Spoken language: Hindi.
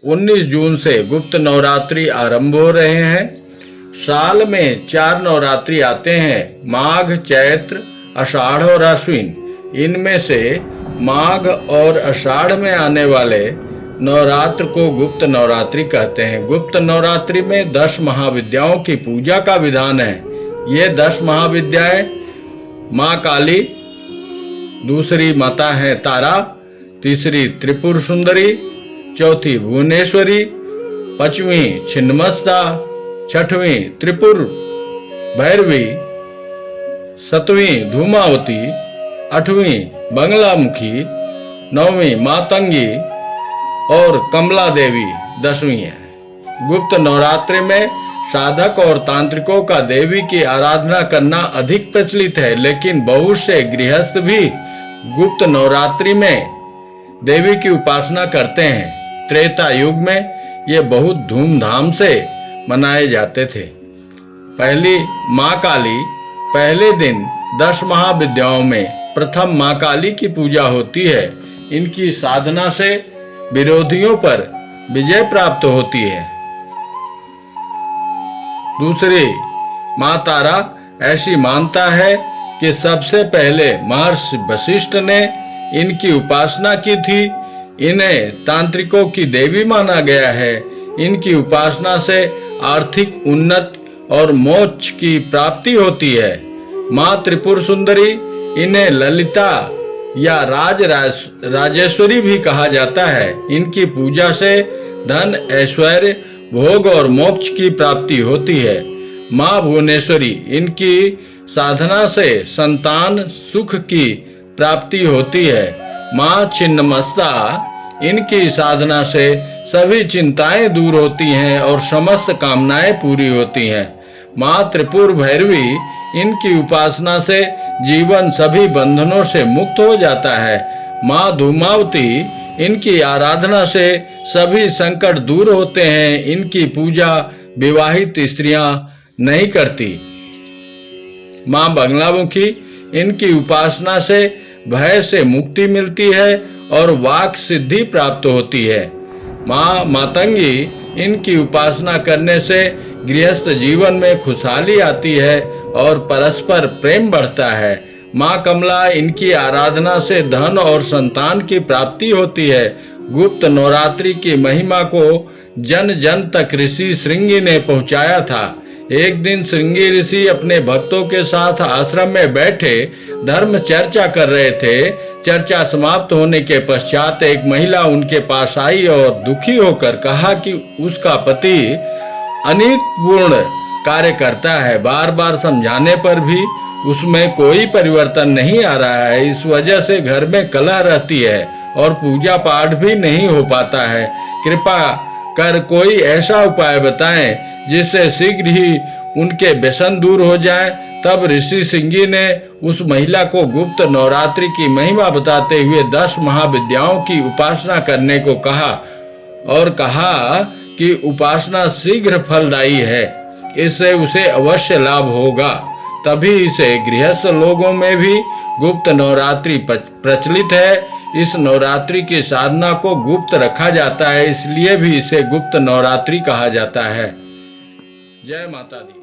19 जून से गुप्त नवरात्रि आरंभ हो रहे हैं। साल में 4 नवरात्रि आते हैं, माघ, चैत्र, आषाढ़ और आश्विन। इनमें से माघ और आषाढ़ में आने वाले नवरात्र को गुप्त नवरात्रि कहते हैं। गुप्त नवरात्रि में 10 महाविद्याओं की पूजा का विधान है। ये 10 महाविद्याएं माँ काली, दूसरी माता है तारा, तीसरी त्रिपुर सुंदरी, चौथी भुवनेश्वरी, पांचवी छिन्नमस्ता, छठवीं त्रिपुर भैरवी, सातवीं धूमावती, आठवीं बंगलामुखी, नौवीं मातंगी और कमला देवी 10वीं है। गुप्त नवरात्रि में साधक और तांत्रिकों का देवी की आराधना करना अधिक प्रचलित है, लेकिन बहुत से गृहस्थ भी गुप्त नवरात्रि में देवी की उपासना करते हैं। त्रेता युग में ये बहुत धूमधाम से मनाए जाते थे। पहली माँ काली, पहले दिन 10 महाविद्याओं में प्रथम माँ काली की पूजा होती है। इनकी साधना से विरोधियों पर विजय प्राप्त होती है। दूसरी माँ तारा, ऐसी मानता है कि सबसे पहले महर्षि वशिष्ठ ने इनकी उपासना की थी। इन्हें तांत्रिकों की देवी माना गया है। इनकी उपासना से आर्थिक उन्नति और मोक्ष की प्राप्ति होती है। माँ त्रिपुर सुंदरी, इन्हें ललिता या राजेश्वरी भी कहा जाता है। इनकी पूजा से धन, ऐश्वर्य, भोग और मोक्ष की प्राप्ति होती है। माँ भुवनेश्वरी, इनकी साधना से संतान सुख की प्राप्ति होती है। माँ छिन्नमस्ता, इनकी साधना से सभी चिंताएं दूर होती हैं और समस्त कामनाएं पूरी होती हैं। माँ त्रिपुर भैरवी, इनकी उपासना से जीवन सभी बंधनों से मुक्त हो जाता है। माँ धूमावती, इनकी आराधना से सभी संकट दूर होते हैं। इनकी पूजा विवाहित स्त्रियां नहीं करती। माँ बंगलामुखी, इनकी उपासना से भय से मुक्ति मिलती है और वाक सिद्धि प्राप्त होती है। माँ मातंगी, इनकी उपासना करने से गृहस्थ जीवन में खुशहाली आती है और परस्पर प्रेम बढ़ता है। माँ कमला, इनकी आराधना से धन और संतान की प्राप्ति होती है। गुप्त नवरात्रि की महिमा को जन जन तक ऋषि श्रृंगी ने पहुंचाया था। एक दिन श्रृंगी ऋषि अपने भक्तों के साथ आश्रम में बैठे धर्म चर्चा कर रहे थे। चर्चा समाप्त होने के पश्चात एक महिला उनके पास आई और दुखी होकर कहा कि उसका पति अनीतिपूर्ण कार्य करता है। बार बार समझाने पर भी उसमें कोई परिवर्तन नहीं आ रहा है। इस वजह से घर में कलह रहती है और पूजा पाठ भी नहीं हो पाता है। कृपा कर कोई ऐसा उपाय बताएं जिससे शीघ्र ही उनके व्यसन दूर हो जाए। तब ऋषि श्रृंगी ने उस महिला को गुप्त नवरात्रि की महिमा बताते हुए 10 महाविद्याओं की उपासना करने को कहा और कहा कि उपासना शीघ्र फलदायी है, इससे उसे अवश्य लाभ होगा। तभी से गृहस्थ लोगों में भी गुप्त नवरात्रि प्रचलित है। इस नवरात्रि की साधना को गुप्त रखा जाता है, इसलिए भी इसे गुप्त नवरात्रि कहा जाता है। जय माता दी।